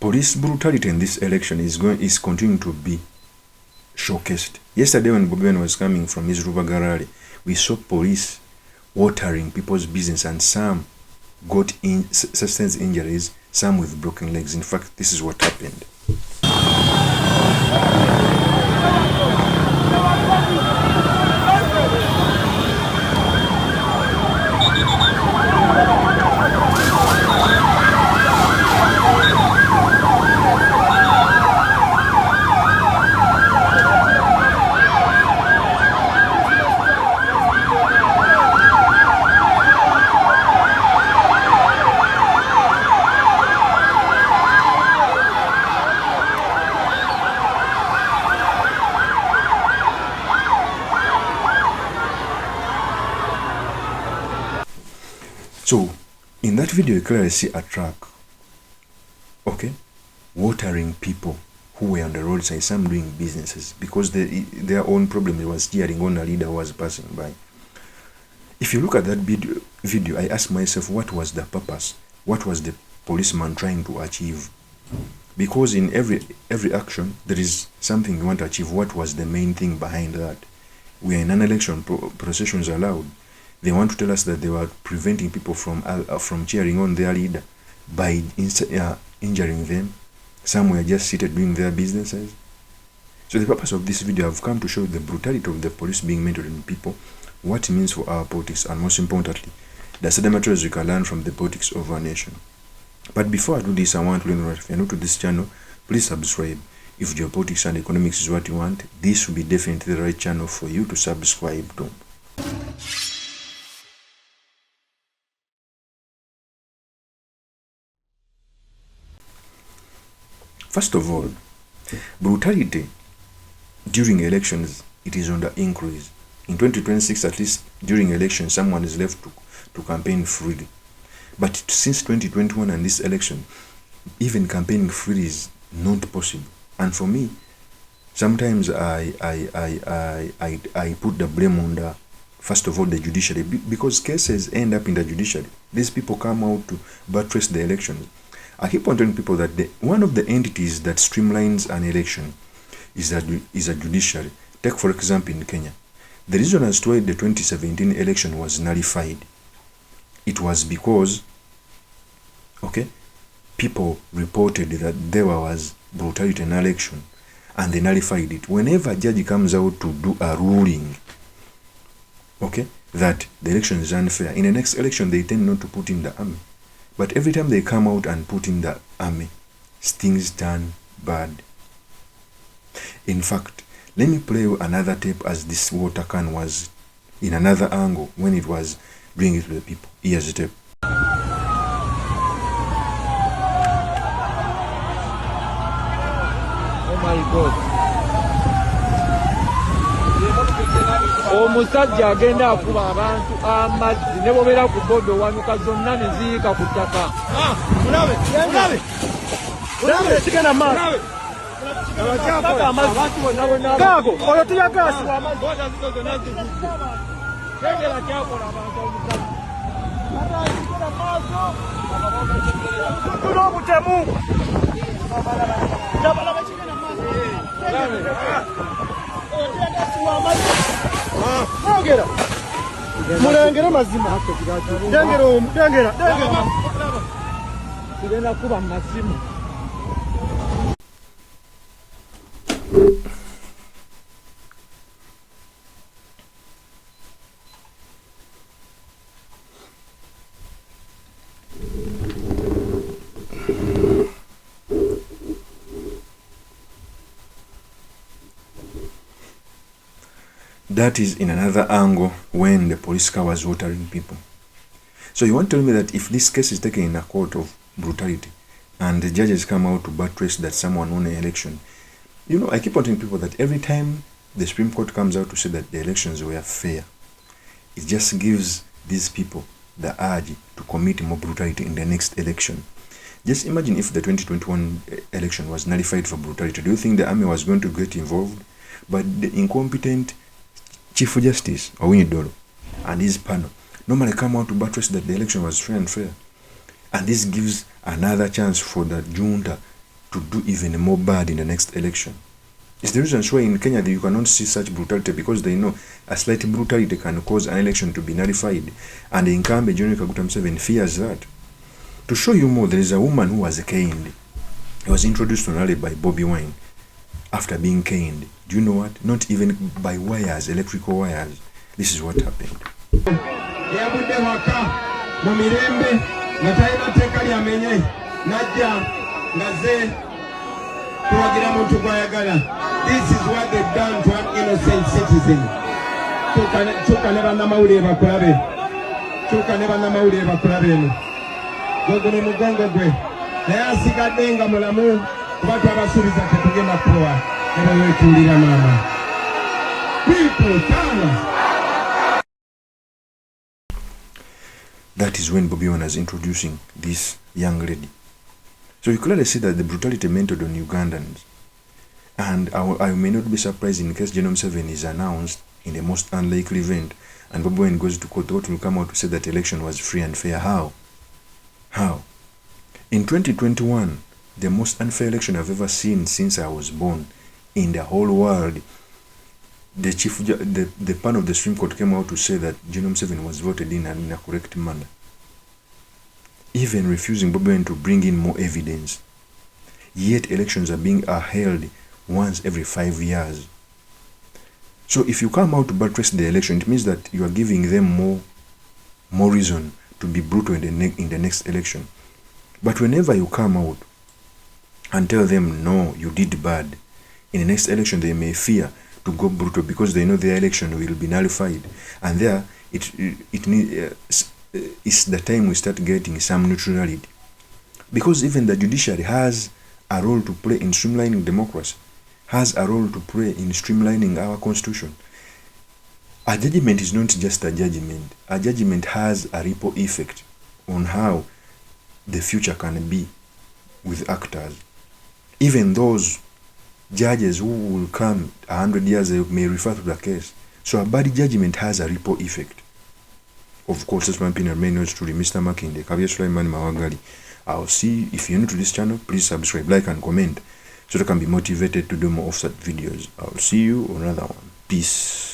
Police brutality in this election is continuing to be showcased. Yesterday when BOBI WINE was coming from his RUBAGA rally, we saw police watering people's business, and some got sustained injuries, some with broken legs. In fact, this is what happened. So, in that video, you clearly see a truck, okay, watering people who were on the roadside, some doing businesses, because their own problem was steering on a leader who was passing by. If you look at that video, I ask myself, what was the purpose? What was the policeman trying to achieve? Because in every action, there is something you want to achieve. What was the main thing behind that? We are in an election, processions allowed. They want to tell us that they were preventing people from cheering on their leader by injuring them. Some were just seated doing their businesses. So the purpose of this video, I've come to show the brutality of the police being mentored in people, what it means for our politics, and most importantly, the certain materials you can learn from the politics of our nation. But before I do this, I want to learn, if you're new to this channel, please subscribe. If geopolitics and economics is what you want, this will be definitely the right channel for you to subscribe to. First of all, brutality during elections, it is on the increase. In 2026, at least during elections, someone is left to campaign freely. But since 2021 and this election, even campaigning freely is not possible. And for me, sometimes I put the blame on the, first of all, the judiciary, because cases end up in the judiciary. These people come out to buttress the elections. I keep on telling people that one of the entities that streamlines an election is a judiciary. Take, for example, in Kenya. The reason as to why the 2017 election was nullified, it was because, okay, people reported that there was brutality in an election, and they nullified it. Whenever a judge comes out to do a ruling, okay, that the election is unfair, in the next election they tend not to put in the army. But every time they come out and put in the army, things turn bad. In fact, let me play another tape as this water can was in another angle when it was doing it to the people. Here's the tape. Oh my God. Omusajja agenda akuba abantu amazzi ne bobera ku bodo wanuka zonna ne ziika ku ttaka. Mulabe sigenda maaso. Gago oyo tuyagaasi tegera kyakola abantu omusajja tuno obutemu mulengere mazima dengera tugenda kuba masimu. That is in another angle when the police car was watering people. So you want to tell me that if this case is taken in a court of brutality and the judges come out to buttress that someone won an election, you know, I keep on telling people that every time the Supreme Court comes out to say that the elections were fair, it just gives these people the urge to commit more brutality in the next election. Just imagine if the 2021 election was nullified for brutality. Do you think the army was going to get involved? But the incompetent Chief Justice Owinidolo and his panel normally come out to buttress that the election was fair and fair. And this gives another chance for the junta to do even more bad in the next election. It's the reason why in Kenya you cannot see such brutality, because they know a slight brutality can cause an election to be nullified, and the incumbent John Kaguta Museveni fears that. To show you more, there is a woman who was caned. He was introduced to Raleigh by BOBI WINE after being caned. Do you know what? Not even by wires, electrical wires. This is what happened. This is what they've done to an innocent citizen. Chuka never namaude bakulabe. Chuka never namaude bakulabe. Gogone mugongo gwe. Naye asigadde nga mulamu kubatu abasuubiza tetugenda kuwa. Era wetuulira mama. People, tana. That is when BOBI WINE was introducing this young lady. So you clearly see that the brutality meted on Ugandans. And I may not be surprised in case General Museveni is announced in the most unlikely event and BOBI WINE goes to court, the court will come out to say that election was free and fair. How? How? In 2021, the most unfair election I've ever seen since I was born in the whole world, the panel of the Supreme Court came out to say that General Museveni was voted in a correct manner, even refusing BOBI WINE to bring in more evidence. Yet elections are being held once every 5 years. So if you come out to buttress the election, it means that you are giving them more reason to be brutal in the next election. But whenever you come out and tell them no, you did bad, in the next election they may fear to go brutal because they know their election will be nullified, and there it's the time we start getting some neutrality, because even the judiciary has a role to play in streamlining democracy, has a role to play in streamlining our constitution. A judgment is not just a judgment. A judgment has a ripple effect on how the future can be with actors. Even those judges who will come 100 years, they may refer to the case. So a bad judgment has a ripple effect. Of course, that's my opinion. Remain yours truly, Mr. Makinde, Kabia Sulaiman Mawagali. I'll see you. If you're new to this channel, please subscribe, like, and comment so that I can be motivated to do more offset videos. I'll see you on another one. Peace.